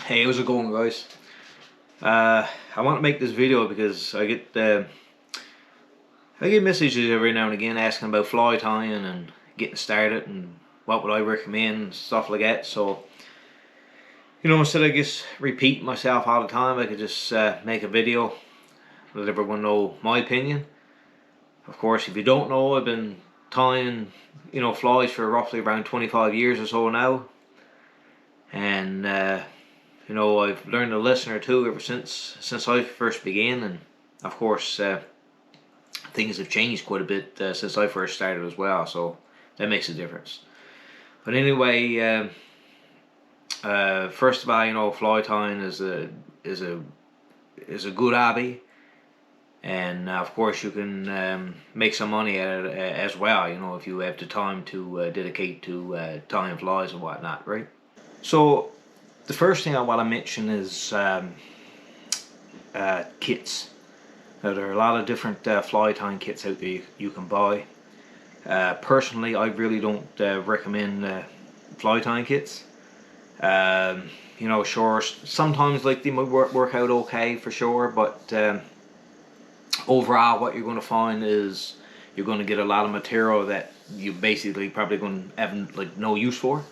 Hey, how's it going, guys? I want to make this video because I get messages every now and again asking about fly tying and getting started and what would I recommend and stuff like that. So instead of just repeating myself all the time, I could just make a video, let everyone know my opinion. Of course, if you don't know, I've been tying flies for roughly around 25 years or so now, and I've learned a lesson or two ever since I first began, and of course things have changed quite a bit since I first started as well. So that makes a difference. But anyway, first of all, fly tying is a good hobby, and of course you can make some money at it as well. If you have the time to dedicate to tying flies and whatnot, right? So the first thing I want to mention is kits. Now, there are a lot of different fly tying kits out there you can buy. Personally, I really don't recommend fly tying kits. Sure, sometimes like they might work out okay for sure, but overall, what you're going to find is you're going to get a lot of material that you basically probably going to have like no use for.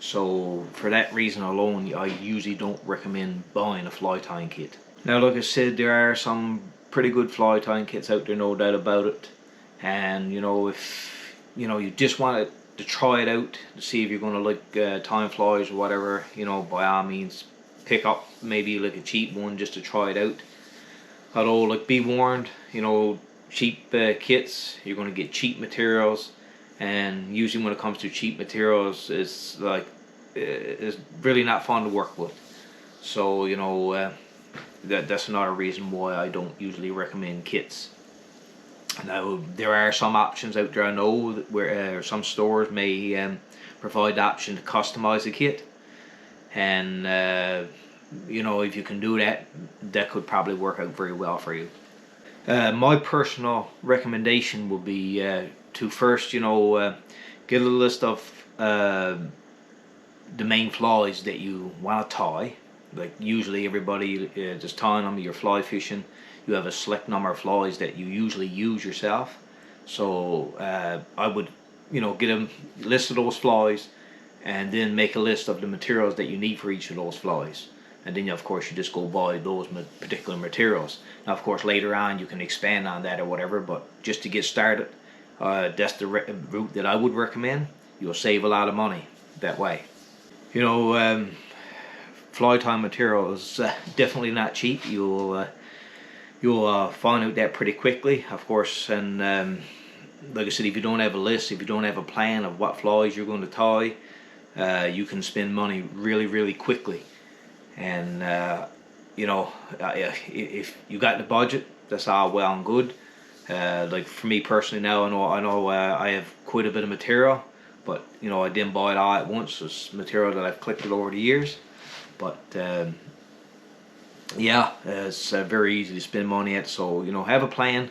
So for that reason alone, I usually don't recommend buying a fly tying kit. Now, like I said, there are some pretty good fly tying kits out there, no doubt about it. And if you just want to try it out to see if you're going to like tying flies or whatever, by all means pick up maybe like a cheap one just to try it out. Although, like, be warned, cheap kits, you're going to get cheap materials, and usually when it comes to cheap materials, it's really not fun to work with. So that's another reason why I don't usually recommend kits. Now, there are some options out there I know where some stores may provide the option to customize a kit, and if you can do that, that could probably work out very well for you. My personal recommendation would be to first, get a list of the main flies that you want to tie. Like, usually everybody just tying them, you're fly fishing, you have a select number of flies that you usually use yourself. So I would get a list of those flies, and then make a list of the materials that you need for each of those flies, and then of course you just go buy those particular materials. Now, of course, later on you can expand on that or whatever, but just to get started, that's the route that I would recommend. You'll save a lot of money that way. Fly tying material is definitely not cheap. You'll find out that pretty quickly, of course. And like I said, if you don't have a list, if you don't have a plan of what flies you're going to tie, you can spend money really, really quickly. And if you got the budget, that's all well and good. Like for me personally, now I know I have quite a bit of material, but I didn't buy it all at once. It's material that I've collected over the years. But it's very easy to spend money at. So have a plan.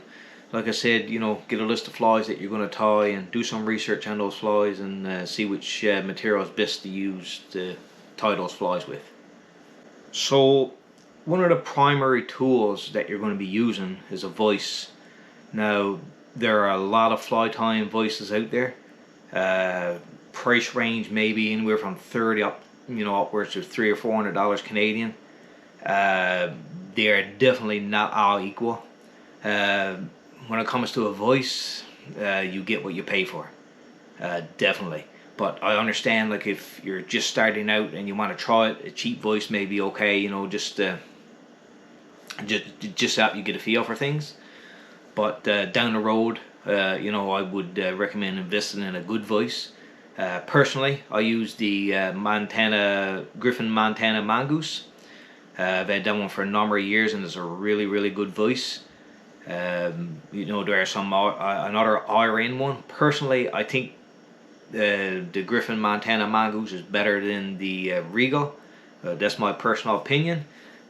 Like I said, get a list of flies that you're going to tie, and do some research on those flies, and see which material is best to use to tie those flies with. So one of the primary tools that you're going to be using is a vise. Now, there are a lot of fly tying vices out there. Price range maybe anywhere from 30 up, upwards of $300 or $400 Canadian. They are definitely not all equal. When it comes to a vise, you get what you pay for. Definitely. But I understand, like, if you're just starting out and you want to try it, a cheap vise may be okay, just so you get a feel for things. But down the road, I would recommend investing in a good vise. Personally, I use the Griffin Montana Mongoose. I've had that one for a number of years, and it's a really, really good vise. There are some another higher end one. Personally, I think the Griffin Montana Mongoose is better than the Regal. That's my personal opinion.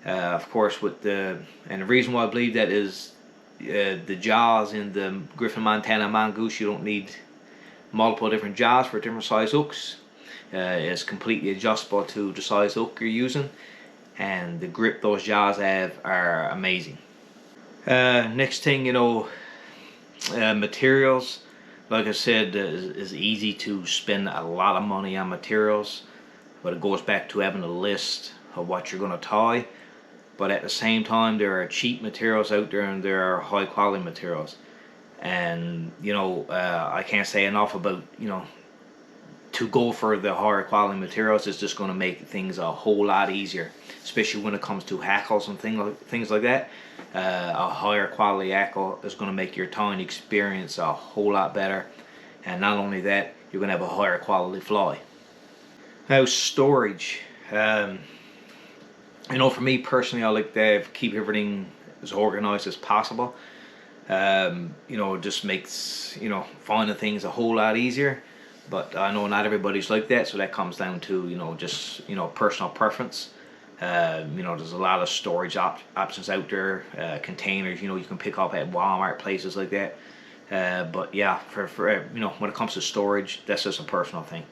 Of course, and the reason why I believe that is the jaws in the Griffin Montana Mongoose. You don't need multiple different jaws for different size hooks. It's completely adjustable to the size hook you're using, and the grip those jaws have are amazing. Next thing, materials. Like I said, is easy to spend a lot of money on materials, but it goes back to having a list of what you're going to tie. But at the same time, there are cheap materials out there and there are high quality materials. And I can't say enough about, to go for the higher quality materials is just going to make things a whole lot easier, especially when it comes to hackles and things like that. A higher quality hackle is going to make your tying experience a whole lot better, and not only that, you're going to have a higher quality fly. Now, storage. For me personally, I like to keep everything as organized as possible. It just makes finding things a whole lot easier. But I know not everybody's like that, so that comes down to just personal preference. There's a lot of storage options out there, containers you can pick up at Walmart, places like that. But yeah, for when it comes to storage, that's just a personal thing.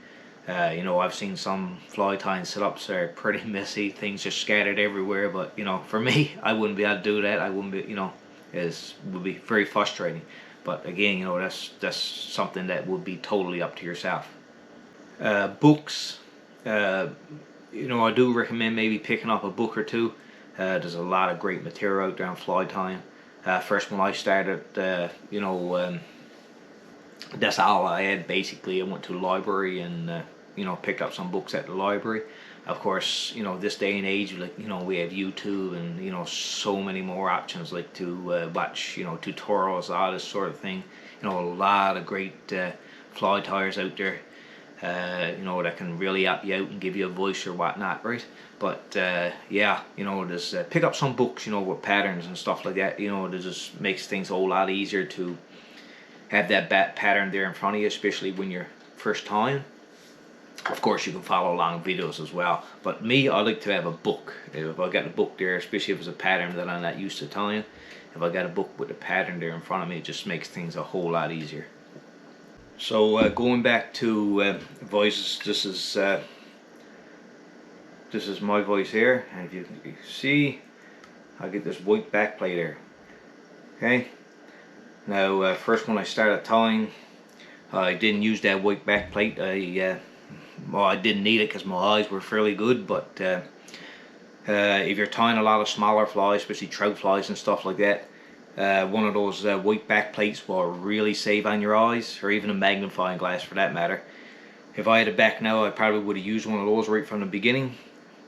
I've seen some fly tying setups that are pretty messy, things just scattered everywhere. But for me, I wouldn't be able to do that. I wouldn't be, it would be very frustrating. But again, that's something that would be totally up to yourself. Books. I do recommend maybe picking up a book or two. There's a lot of great material out there on fly tying. First when I started, that's all I had basically. I went to the library and picked up some books at the library. Of course, this day and age, we have YouTube and so many more options to watch tutorials, all this sort of thing. A lot of great fly tyers out there. That can really help you out and give you a voice or whatnot, right? But there's pick up some books, with patterns and stuff like that. That just makes things a whole lot easier to have that bat pattern there in front of you, especially when you're first tying. Of course, you can follow along videos as well. But me, I like to have a book. If I got a book there, especially if it's a pattern that I'm not used to tying, if I got a book with a pattern there in front of me, it just makes things a whole lot easier. So going back to voices, this is my voice here, and if you can see, I get this white back plate here. Okay. Now, first when I started tying, I didn't use that white back plate. I didn't need it because my eyes were fairly good. But if you're tying a lot of smaller flies, especially trout flies and stuff like that, one of those white back plates will really save on your eyes, or even a magnifying glass for that matter. If I had it back now, I probably would have used one of those right from the beginning.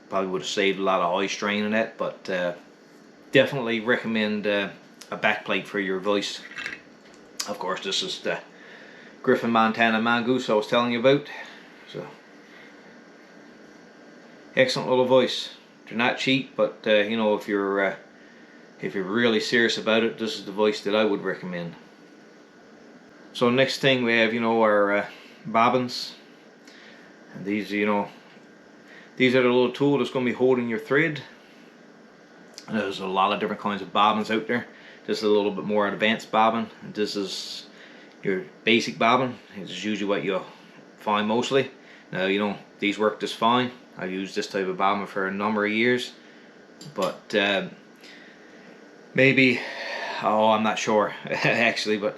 Probably would have saved a lot of eye strain in that. But definitely recommend a back plate for your voice. Of course, this is the Griffin Montana Mongoose I was telling you about. So, excellent little voice. They're not cheap, but if you're really serious about it, this is the voice that I would recommend. So next thing we have, our bobbins. And these are the little tool that's going to be holding your thread. And there's a lot of different kinds of bobbins out there. This is a little bit more advanced bobbin. This is your basic bobbin. It's usually what you'll find mostly. Now, these work just fine. I've used this type of bobbin for a number of years. But maybe, I'm not sure actually, but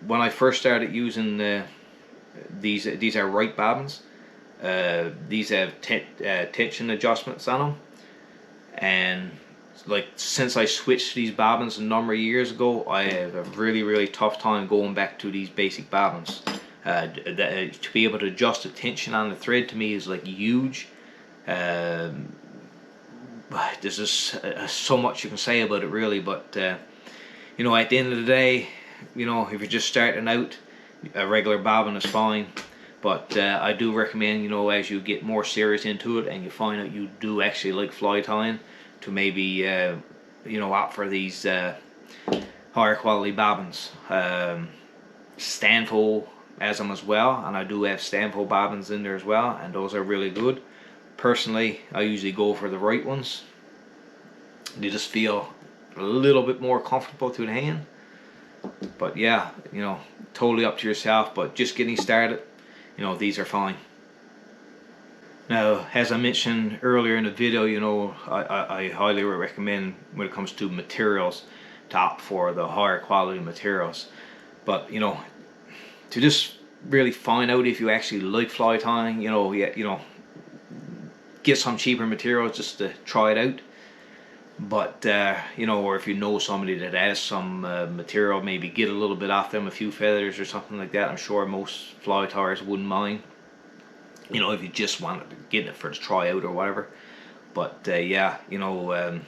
when I first started using these are right bobbins. These have tension adjustments on them, and since I switched these bobbins a number of years ago, I have a really tough time going back to these basic bobbins. To be able to adjust the tension on the thread to me is huge. There's just so much you can say about it really, but at the end of the day, if you're just starting out, a regular bobbin is fine. But I do recommend, as you get more serious into it and you find out you do actually like fly tying, to maybe opt for these higher quality bobbins. Stanfo has them as well, and I do have Stanfo bobbins in there as well, and those are really good. Personally, I usually go for the right ones. They just feel a little bit more comfortable to the hand. But yeah, totally up to yourself, but just getting started, these are fine. Now, as I mentioned earlier in the video, you know, I highly recommend when it comes to materials to opt for the higher quality materials. But you know, to just really find out if you actually like fly tying, you know, yeah, you know, get some cheaper materials just to try it out. But you know, or if you know somebody that has some material, maybe get a little bit off them, a few feathers or something like that. I'm sure most fly tyers wouldn't mind. You know, if you just wanted to get it for the tryout or whatever. But yeah, you know,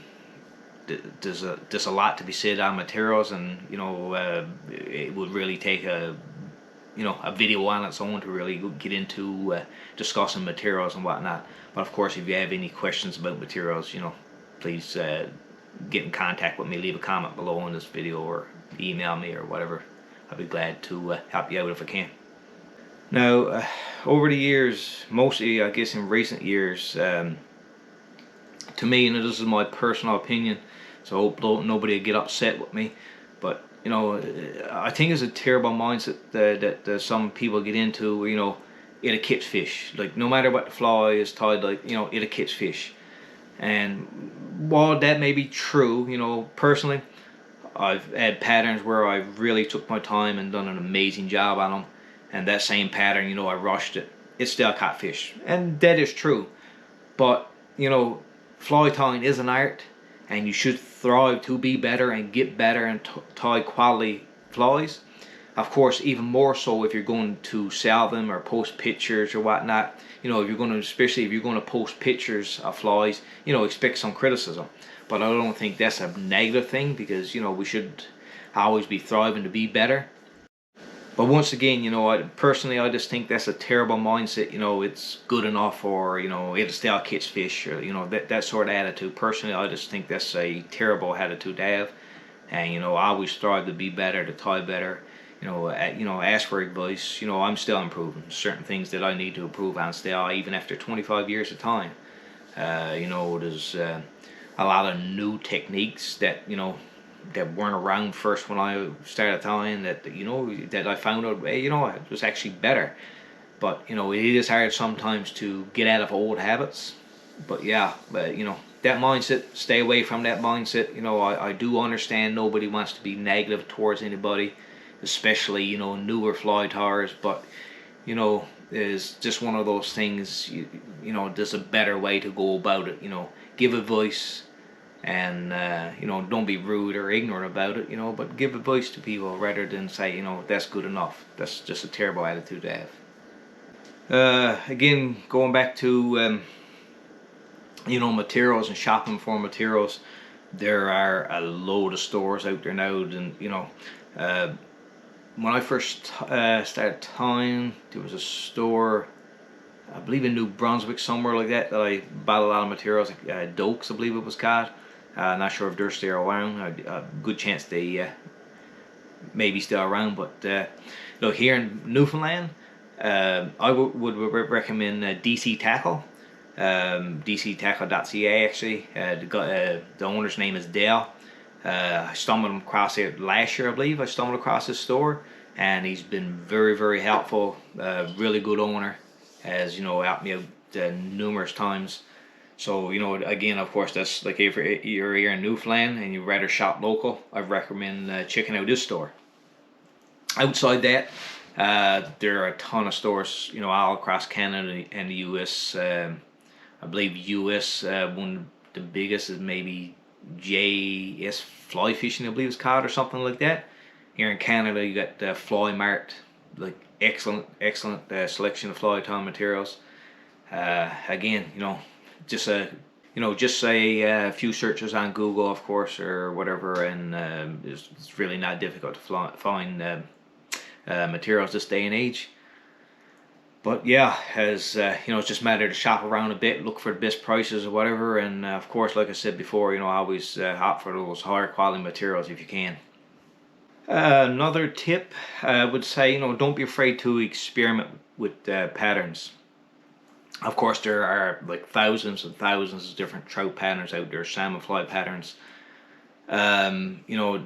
there's a lot to be said on materials, and you know, it would really take a, you know, a video on its own to really get into discussing materials and whatnot. But of course, if you have any questions about materials, you know, please get in contact with me. Leave a comment below on this video or email me or whatever. I'll be glad to help you out if I can. Now, over the years, mostly I guess in recent years, to me, and this is my personal opinion, so I hope nobody will get upset with me, but you know, I think it's a terrible mindset that some people get into. You know, it'll catch fish. Like no matter what the fly is tied, like you know, it'll catch fish. And while that may be true, you know, personally, I've had patterns where I really took my time and done an amazing job on them, and that same pattern, you know, I rushed it. It still caught fish, and that is true. But you know, fly tying is an art, and you should strive to be better and get better and tie quality flies. Of course, even more so if you're going to sell them or post pictures or whatnot. You know, if you're going to, especially if you're going to post pictures of flies, you know, expect some criticism. But I don't think that's a negative thing, because you know we should always be striving to be better. But once again, you know, I just think that's a terrible mindset. You know, it's good enough, or you know, it'll still catch fish, or you know, that sort of attitude. Personally, I just think that's a terrible attitude to have. And you know, I always strive to be better, to tie better. You know, ask for advice. You know, I'm still improving. Certain things that I need to improve on still, even after 25 years of time. You know, there's a lot of new techniques that you know that weren't around first when I started tying, that you know that I found out, hey, you know, it was actually better. But you know, it is hard sometimes to get out of old habits. But yeah, but you know, that mindset, stay away from that mindset. You know, I do understand nobody wants to be negative towards anybody, especially you know newer fly tires. But you know, it's just one of those things. You know, there's a better way to go about it. You know, give advice, and you know, don't be rude or ignorant about it. You know, but give advice to people rather than say, you know, that's good enough. That's just a terrible attitude to have. Again, going back to you know, materials and shopping for materials, there are a load of stores out there now. And you know, uh, when I first started tying, there was a store, I believe in New Brunswick, somewhere like that, that I bought a lot of materials. Dokes, I believe it was called. Not sure if they're still around. A good chance they may be still around. But look, here in Newfoundland, I would recommend DC Tackle. DCTackle.ca actually. The owner's name is Dale. I stumbled across it last year, I believe. I stumbled across his store, and he's been very, very helpful. Really good owner, has you know helped me out numerous times. So you know, again, of course, that's like if you're here in Newfoundland and you rather shop local, I recommend checking out this store. Outside that, there are a ton of stores, you know, all across Canada and the US. I believe US, one of the biggest is maybe JS Fly Fishing, I believe it's called, or something like that. Here in Canada, you got Fly Mart, like excellent selection of fly tying materials. Again, you know, just just say a few searches on Google, of course, or whatever, and it's really not difficult to find materials this day and age. But yeah, as you know, it's just a matter to shop around a bit, look for the best prices or whatever, and of course, like I said before, you know, always opt for those higher quality materials if you can. Another tip, I would say, you know, don't be afraid to experiment with patterns. Of course, there are like thousands and thousands of different trout patterns out there, salmon fly patterns. You know,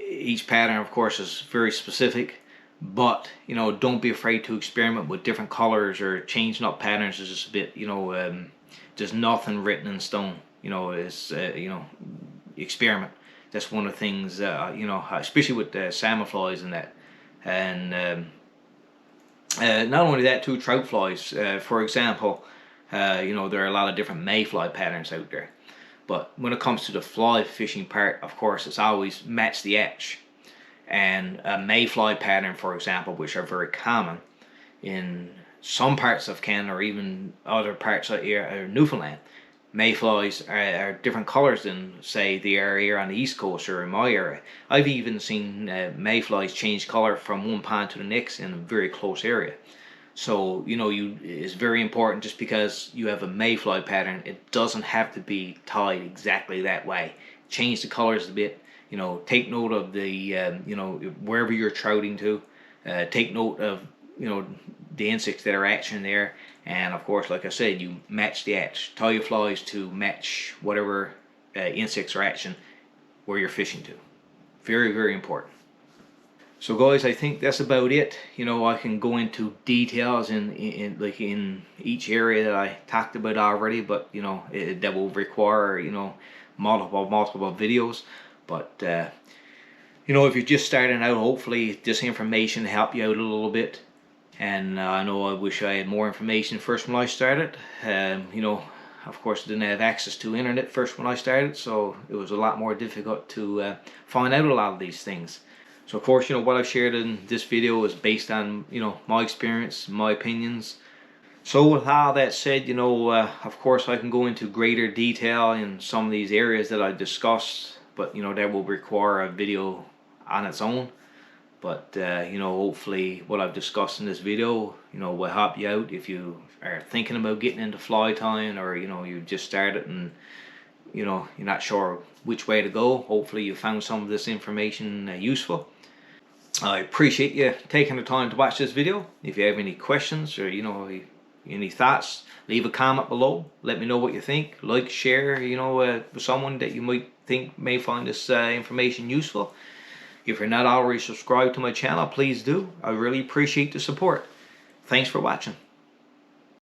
each pattern, of course, is very specific. But you know, don't be afraid to experiment with different colors or changing up patterns. Is just a bit, you know, there's nothing written in stone. You know, it's you know, experiment. That's one of the things, you know, especially with salmon flies and that. And not only that, too, trout flies. For example, you know, there are a lot of different mayfly patterns out there. But when it comes to the fly fishing part, of course, it's always match the edge. And a mayfly pattern, for example, which are very common in some parts of Canada or even other parts of Newfoundland. Mayflies are different colours than, say, they are here on the east coast or in my area. I've even seen mayflies change colour from one pond to the next in a very close area. So you know, it's very important. Just because you have a mayfly pattern, it doesn't have to be tied exactly that way. Change the colours a bit. You know, take note of the you know, wherever you're trouting to. Take note of, you know, the insects that are hatching there, and of course, like I said, you match the hatch. Tie your flies to match whatever insects are hatching where you're fishing to. Very, very important. So guys, I think that's about it. You know, I can go into details in each area that I talked about already, but you know, that will require, you know, multiple videos. But you know, if you're just starting out, hopefully this information help you out a little bit. And I know I wish I had more information first when I started. You know, of course, I didn't have access to internet first when I started, so it was a lot more difficult to find out a lot of these things. So of course, you know, what I've shared in this video is based on, you know, my experience, my opinions. So with all that said, you know, of course I can go into greater detail in some of these areas that I discussed, but you know, that will require a video on its own. But you know, hopefully what I've discussed in this video, you know, will help you out if you are thinking about getting into fly tying, or you know, you just started and you know, you're not sure which way to go. Hopefully you found some of this information useful. I appreciate you taking the time to watch this video. If you have any questions or you know, any thoughts, leave a comment below. Let me know what you think. Like, share, you know, with someone that you might think may find this information useful. If you're not already subscribed to my channel, please do. I really appreciate the support. Thanks for watching.